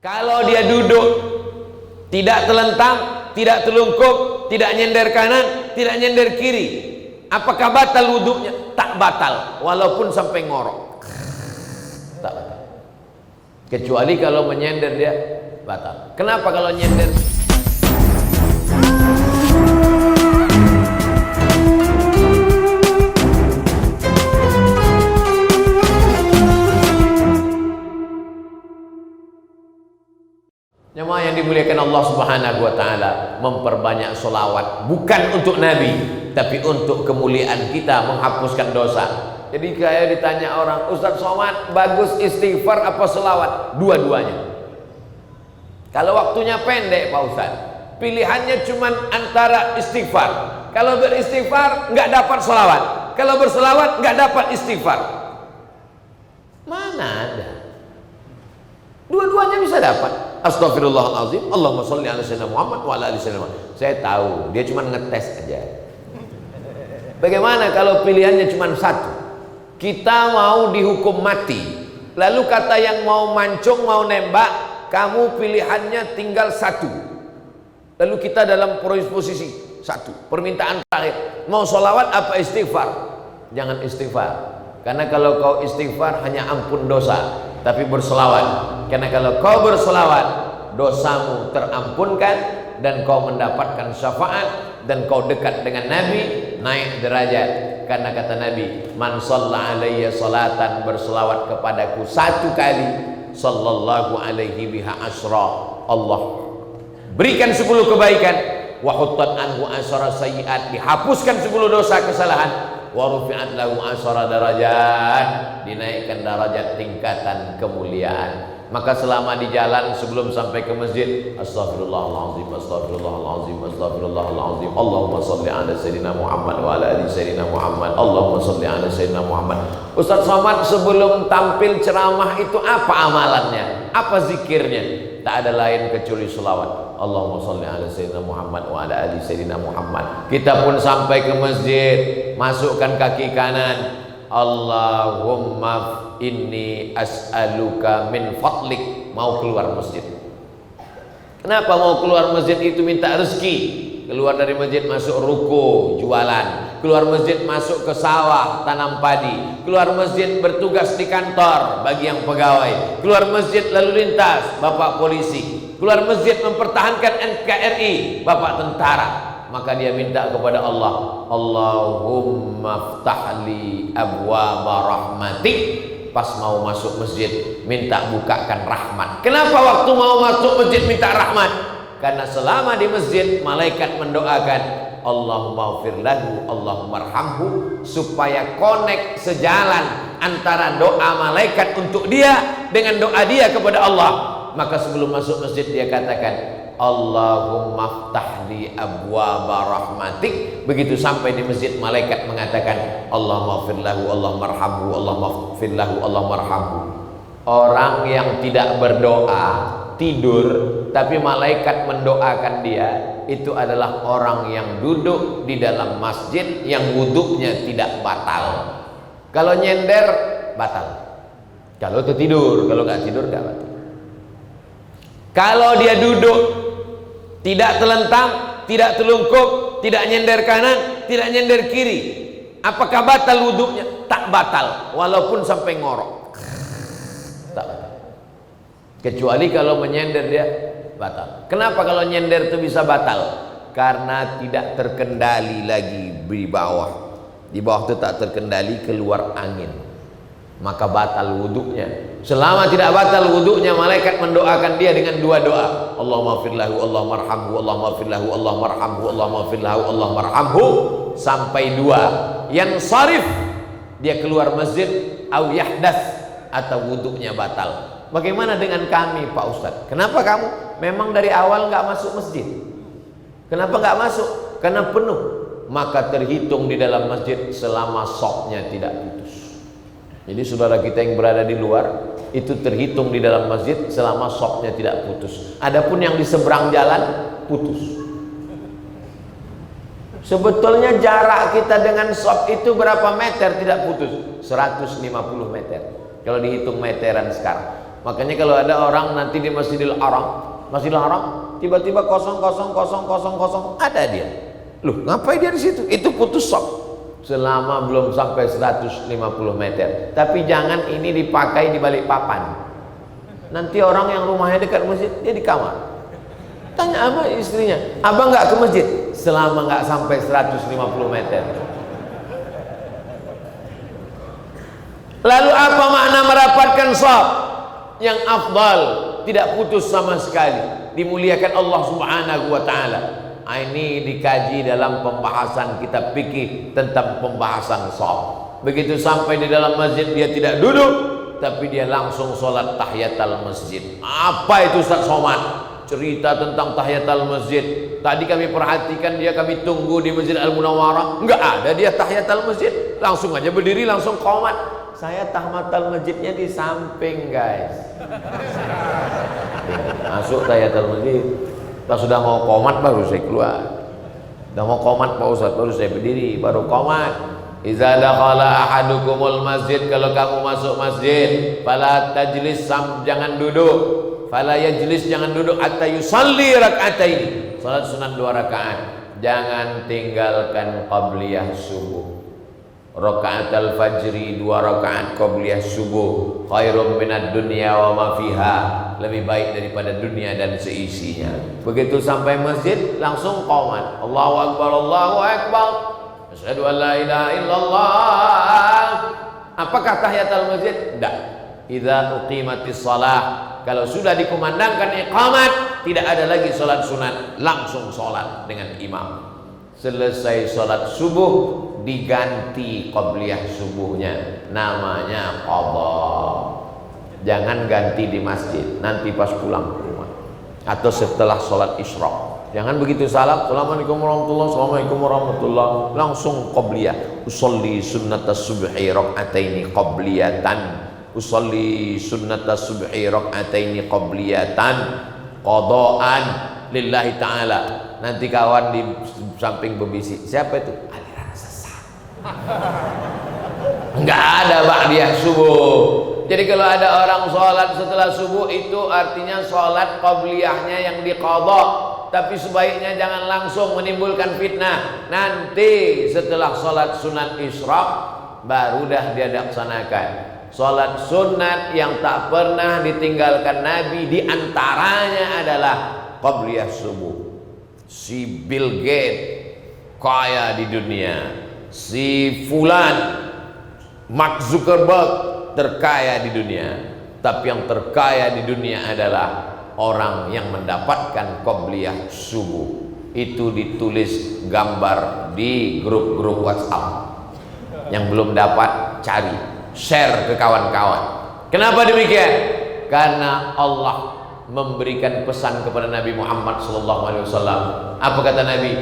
Kalau dia duduk tidak telentang, tidak telungkup, tidak nyender kanan, tidak nyender kiri, apakah batal wudhunya? Tak batal, walaupun sampai ngorok. Tak batal. Kecuali kalau menyender dia batal. Kenapa kalau nyender? Jemaah yang dimuliakan Allah Subhanahu wa taala, memperbanyak sholawat bukan untuk Nabi, tapi untuk kemuliaan kita, menghapuskan dosa. Jadi kayak ditanya orang, Ustaz Somad bagus istighfar apa sholawat? Dua-duanya. Kalau waktunya pendek Pak Ustaz, pilihannya cuma antara istighfar. Kalau beristighfar nggak dapat sholawat, kalau bersolawat nggak dapat istighfar. Mana ada? Dua-duanya bisa dapat. Astaghfirullahaladzim, Allahumma sholli ala sayyidina Muhammad wa ala ali sayyidina Muhammad. Saya tahu, dia cuma ngetes aja. Bagaimana kalau pilihannya cuma satu? Kita mau dihukum mati, lalu kata yang mau mancung, mau nembak, kamu pilihannya tinggal satu. Lalu kita dalam posisi satu, permintaan terakhir, mau sholawat apa istighfar? Jangan istighfar, karena kalau kau istighfar hanya ampun dosa. Tapi berselawat, karena kalau kau berselawat dosamu terampunkan dan kau mendapatkan syafaat dan kau dekat dengan Nabi, naik derajat. Karena kata Nabi, man shalla alayya salatan, berselawat kepadaku satu kali, sallallahu alaihi biha asra, Allah berikan 10 kebaikan, wa huttat anhu asra sayyiat, dihapuskan 10 dosa kesalahan, wa rufi'at lahu asara darajat, dinaikkan derajat tingkatan kemuliaan. Maka selama di jalan sebelum sampai ke masjid, astaghfirullahaladzim, astaghfirullahaladzim, astaghfirullahaladzim, Allahumma sholli ala sayyidina Muhammad wa ala ali sayyidina Muhammad, Allahumma sholli ala sayyidina Muhammad. Ustaz Somad sebelum tampil ceramah itu apa amalannya? Apa zikirnya? Tak ada lain kecuali selawat. Allahumma sholli ala sayyidina Muhammad wa ala ali sayyidina Muhammad. Kita pun sampai ke masjid, masukkan kaki kanan, Allahumma inni as'aluka min fadlik. Mau keluar masjid. Kenapa mau keluar masjid itu? Minta rezeki. Keluar dari masjid masuk ruko, jualan. Keluar masjid masuk ke sawah, tanam padi. Keluar masjid bertugas di kantor bagi yang pegawai. Keluar masjid lalu lintas, bapak polisi. Keluar masjid mempertahankan NKRI, bapak tentara. Maka dia minta kepada Allah, Allahumma ftahli abwaba rahmatik. Pas mau masuk masjid minta bukakan rahmat. Kenapa waktu mau masuk masjid minta rahmat? Karena selama di masjid malaikat mendoakan, Allahumma ighfir lahu, Allahumma arhamhu, supaya connect, sejalan antara doa malaikat untuk dia dengan doa dia kepada Allah. Maka sebelum masuk masjid dia katakan, Allahumma ftahli abwaba rahmatik. Begitu sampai di masjid malaikat mengatakan, Allahumma ighfir lahu, Allahumma arhamhu, Allahumma ighfir lahu, Allahumma arhamhu. Orang yang tidak berdoa, tidur, tapi malaikat mendoakan dia, itu adalah orang yang duduk di dalam masjid yang wudhunya tidak batal. Kalau nyender batal, kalau tidur, kalau nggak tidur nggak batal. Kalau dia duduk tidak telentang, tidak telungkup, tidak nyender kanan, tidak nyender kiri, apakah batal wudhunya? Tak batal, walaupun sampai ngorok. Tak batal. Kecuali kalau menyender dia batal. Kenapa kalau nyender itu bisa batal? Karena tidak terkendali lagi di bawah. Di bawah itu tak terkendali, keluar angin, maka batal wudhunya. Selama tidak batal wudhunya, malaikat mendoakan dia dengan 2 doa, Allahumma ighfir lahu, Allahumma arhamhu, Allahumma ighfir lahu, Allahumma arhamhu, Allahumma ighfir lahu, Allahumma arhamhu, sampai 2. Yang sarif, dia keluar masjid, au yahdas, atau wudhunya batal. Bagaimana dengan kami Pak Ustadz? Kenapa kamu memang dari awal nggak masuk masjid? Kenapa nggak masuk? Karena penuh. Maka terhitung di dalam masjid selama soknya tidak putus. Jadi saudara kita yang berada di luar itu terhitung di dalam masjid selama soknya tidak putus. Adapun yang di seberang jalan putus. Sebetulnya jarak kita dengan sok itu berapa meter tidak putus? 150 meter. Kalau dihitung meteran sekarang. Makanya kalau ada orang nanti di Masjidil Haram tiba-tiba kosong, ada dia. Loh, ngapain dia di situ? Itu putus saf. Selama belum sampai 150 meter. Tapi jangan ini dipakai di balik papan. Nanti orang yang rumahnya dekat masjid, dia di kamar. Tanya sama istrinya, abang nggak ke masjid? Selama nggak sampai 150 meter. Lalu apa makna merapatkan shaf? Yang afdal, tidak putus sama sekali, dimuliakan Allah Subhanahu wa taala. Ini dikaji dalam pembahasan kitab fikih tentang pembahasan shaf. Begitu sampai di dalam masjid dia tidak duduk, tapi dia langsung sholat tahiyatul masjid. Apa itu Ustaz Somad? Cerita tentang tahiyatul masjid. Tadi kami perhatikan dia, kami tunggu di Masjid Al-Munawwarah, enggak ada dia tahiyatul masjid, langsung aja berdiri, langsung qomat. Saya tahiyatul masjidnya di samping, guys. Masuk tahiyatul masjid. Pas sudah mau qomat baru saya keluar. Sudah mau qomat Pak Ustaz, baru saya berdiri, baru qomat. Iza dakhala ahadukumul masjid, kalau kamu masuk masjid, fala tajlis, jangan duduk. Fala yajlis, jangan duduk, hatta yusalli rak'ataini, salat sunat 2 rakaat. Jangan tinggalkan qabliyah subuh. Raka'atul fajri 2 rakaat qabliyah subuh, khairum minad dunya wa ma fiha, lebih baik daripada dunia dan seisinya. Begitu sampai masjid langsung qomat. Allahu akbar, Allahu akbar. Asyhadu an la ilaha illallah. Apakah tahiyatul masjid? Tidak. Idza uqimatis shalah, kalau sudah dikumandangkan iqamat, tidak ada lagi sholat sunat, langsung sholat dengan imam. Selesai sholat subuh diganti qabliyah subuhnya, namanya qadha. Jangan ganti di masjid, nanti pas pulang ke rumah atau setelah sholat isyraq. Jangan begitu salam, assalamualaikum warahmatullahi, assalamualaikum warahmatullahi, langsung qabliyah. Usolli sunnatas subhi rak'ataini qabliyatan, usolli sunnatas subhi rak'ataini qabliyatan qadaan lillahi ta'ala. Nanti kawan di samping berbisik, siapa itu? Aliran sesat. Enggak ada ba'diyah subuh. Jadi kalau ada orang sholat setelah subuh, itu artinya sholat qabliyahnya yang diqadha. Tapi sebaiknya jangan langsung menimbulkan fitnah. Nanti setelah sholat sunat isyraq baru dah dia laksanakan. Sholat sunat yang tak pernah ditinggalkan Nabi diantaranya adalah qabliyah subuh. Si Bill Gates kaya di dunia, si Fulan Mark Zuckerberg terkaya di dunia, tapi yang terkaya di dunia adalah orang yang mendapatkan qabliyah subuh. Itu ditulis gambar di grup-grup WhatsApp. Yang belum dapat, cari, share ke kawan-kawan. Kenapa demikian? Karena Allah memberikan pesan kepada Nabi Muhammad SAW. Apa kata Nabi?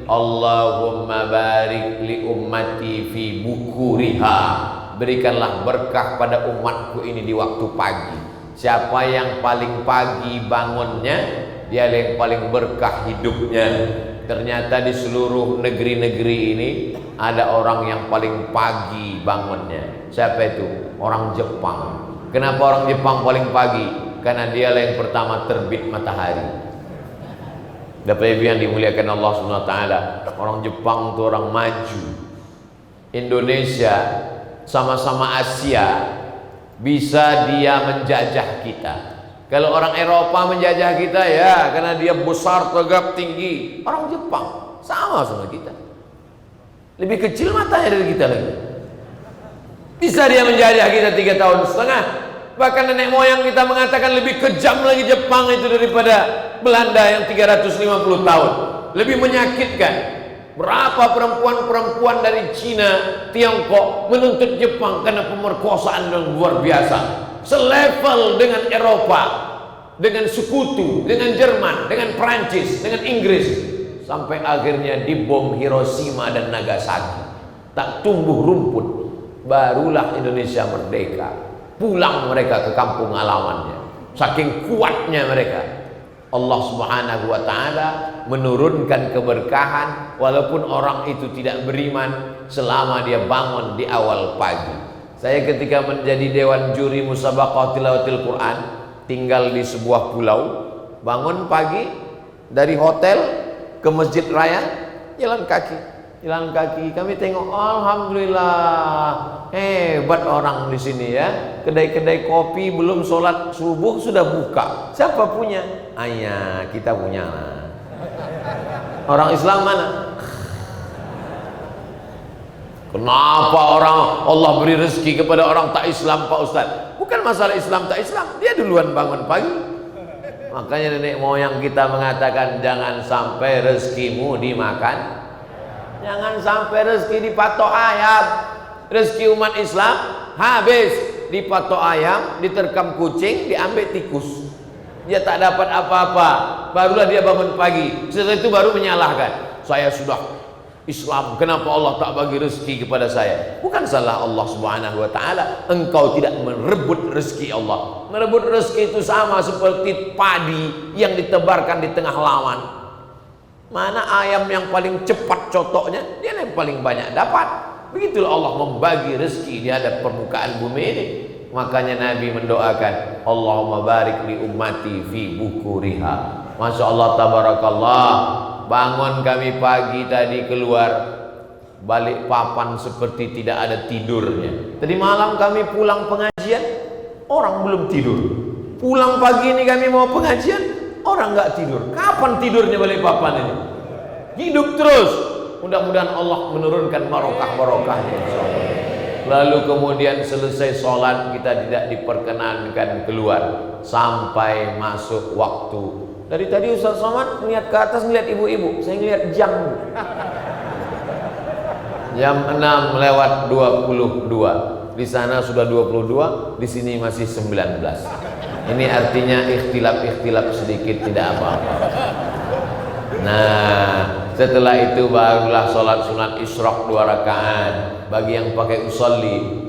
Allahumma barik li ummati fi bukuriha. Berikanlah berkah pada umatku ini di waktu pagi. Siapa yang paling pagi bangunnya, dia yang paling berkah hidupnya. Ternyata di seluruh negeri-negeri ini ada orang yang paling pagi bangunnya. Siapa itu? Orang Jepang. Kenapa orang Jepang paling pagi? Karena dia yang pertama terbit matahari. Bapak Ibu yang dimuliakan Allah SWT, orang Jepang itu orang maju. Indonesia sama-sama Asia, bisa dia menjajah kita. Kalau orang Eropa menjajah kita, ya karena dia besar, tegap, tinggi. Orang Jepang sama kita, lebih kecil matanya dari kita lagi. Bisa dia menjajah kita 3,5 tahun. Bahkan nenek moyang kita mengatakan lebih kejam lagi Jepang itu daripada Belanda yang 350 tahun. Lebih menyakitkan. Berapa perempuan-perempuan dari Cina, Tiongkok menuntut Jepang karena pemerkosaan yang luar biasa. Selevel dengan Eropa, dengan sekutu, dengan Jerman, dengan Prancis, dengan Inggris. Sampai akhirnya dibom Hiroshima dan Nagasaki. Tak tumbuh rumput. Barulah Indonesia merdeka. Pulang mereka ke kampung halamannya. Saking kuatnya mereka. Allah Subhanahu wa ta'ala menurunkan keberkahan walaupun orang itu tidak beriman selama dia bangun di awal pagi. Saya ketika menjadi dewan juri musabaqah tilawatil Quran, tinggal di sebuah pulau, bangun pagi dari hotel ke masjid raya, jalan kaki. Kami tengok, alhamdulillah, hebat orang di sini ya. Kedai-kedai kopi belum sholat subuh sudah buka. Siapa punya? Ayah, kita punya. Orang Islam mana? Kenapa orang Allah beri rezeki kepada orang tak Islam, Pak Ustaz? Bukan masalah Islam tak Islam, dia duluan bangun pagi. Makanya nenek moyang kita mengatakan, jangan sampai rezekimu dimakan, jangan sampai rezeki dipatok ayam. Rezeki umat Islam habis dipatok ayam, diterkam kucing, diambil tikus. Dia tak dapat apa-apa, barulah dia bangun pagi. Setelah itu baru menyalahkan, saya sudah Islam, kenapa Allah tak bagi rezeki kepada saya? Bukan salah Allah Subhanahu wa taala, engkau tidak merebut rezeki Allah. Merebut rezeki itu sama seperti padi yang ditebarkan di tengah lawan. Mana ayam yang paling cepat cotoknya, dia yang paling banyak dapat. Begitulah Allah membagi rezeki di hadap permukaan bumi ini. Makanya Nabi mendoakan, Allahumma barik li ummati fi bukuriha. Masya Allah, tabarakallah. Bangun kami pagi tadi keluar balik papan seperti tidak ada tidurnya. Tadi malam kami pulang pengajian, orang belum tidur. Pulang pagi ini kami mau pengajian, orang nggak tidur. Kapan tidurnya balik papan ini? Hidup terus. Mudah-mudahan Allah menurunkan barokah-barokahnya. Lalu kemudian selesai sholat, kita tidak diperkenankan keluar sampai masuk waktu. Dari tadi Ustaz Somad melihat ke atas, melihat ibu-ibu, saya melihat jam. Jam 6 lewat 22. Di sana sudah 22, di sini masih 19. Ini artinya ikhtilaf sedikit, tidak apa-apa. Nah, setelah itu barulah sholat sunat isyraq 2 rakaat. Bagi yang pakai usolli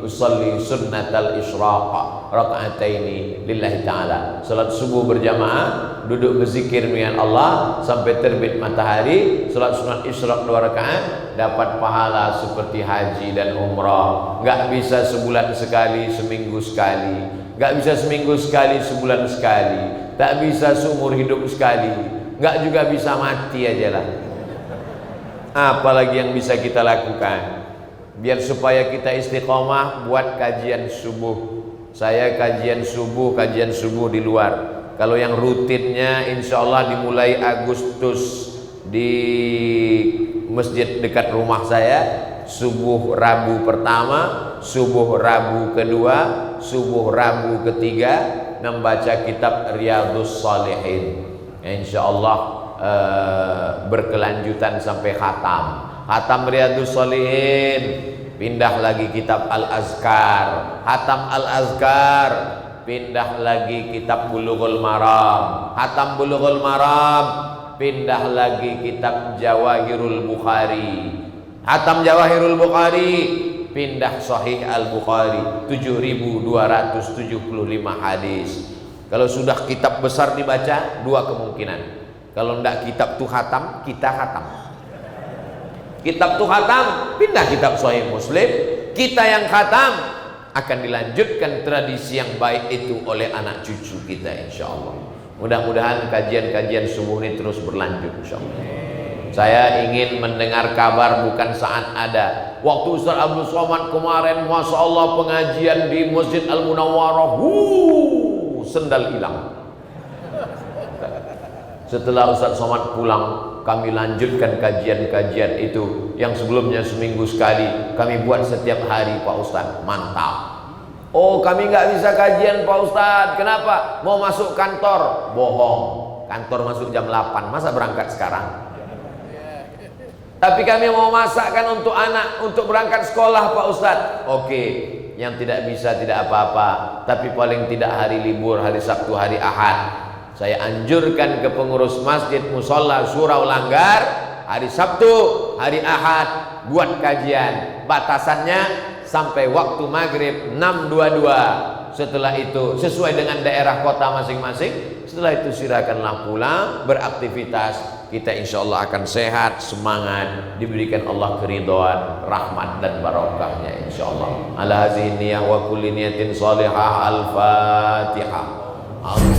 sunnatal isyraq raka'ataini lillahi ta'ala. Salat subuh berjamaah, duduk berzikir dengan Allah sampai terbit matahari. Salat sunat isyraq 2 rakaat dapat pahala seperti haji dan umrah. Enggak bisa sebulan sekali, seminggu sekali. Enggak bisa seminggu sekali, sebulan sekali. Tak bisa seumur hidup sekali. Enggak juga bisa mati aja lah. Apalagi yang bisa kita lakukan biar supaya kita istiqomah? Buat kajian subuh. Saya kajian subuh di luar. Kalau yang rutinnya insya Allah dimulai Agustus di masjid dekat rumah saya. Subuh Rabu pertama, subuh Rabu kedua, subuh Rabu ketiga membaca kitab Riyadhus Shalihin. Insya Allah berkelanjutan sampai khatam Riyadhus Shalihin, pindah lagi kitab Al-Azkar, khatam Al-Azkar, pindah lagi kitab Bulughul Maram, khatam Bulughul Maram, pindah lagi kitab Jawahirul Bukhari, khatam Jawahirul Bukhari, pindah Sahih Al-Bukhari, 7.275 hadis. Kalau sudah kitab besar dibaca, 2 kemungkinan. Kalau tidak kitab itu khatam, kita khatam. Kitab itu khatam, pindah kitab Sahih Muslim. Kita yang khatam akan dilanjutkan tradisi yang baik itu oleh anak cucu kita insya Allah. Mudah-mudahan kajian-kajian subuh ini terus berlanjut insya Allah. Saya ingin mendengar kabar bukan saat ada. Waktu Ustaz Abdul Somad kemarin, Masya Allah, pengajian di Masjid Al-Munawwarah, sendal hilang. Setelah Ustaz Somad pulang, kami lanjutkan kajian-kajian itu yang sebelumnya seminggu sekali kami buat setiap hari, Pak Ustaz. Mantap. Oh, kami nggak bisa kajian, Pak Ustaz. Kenapa? Mau masuk kantor. Bohong. Kantor masuk jam 8. Masa berangkat sekarang? Tapi kami mau masakkan untuk anak untuk berangkat sekolah, Pak Ustaz. Oke. Yang tidak bisa tidak apa-apa. Tapi paling tidak hari libur, hari Sabtu, hari Ahad. Saya anjurkan ke pengurus masjid Musholla Surau Langgar, hari Sabtu, hari Ahad buat kajian. Batasannya sampai waktu maghrib 6.22. Setelah itu sesuai dengan daerah kota masing-masing. Setelah itu silakanlah pulang beraktivitas. Kita insya Allah akan sehat, semangat, diberikan Allah keridhaan, rahmat dan barokahnya insya Allah. Ala hazihi niyah wa kulli niyatin salihah. Al-Fatihah. Allah.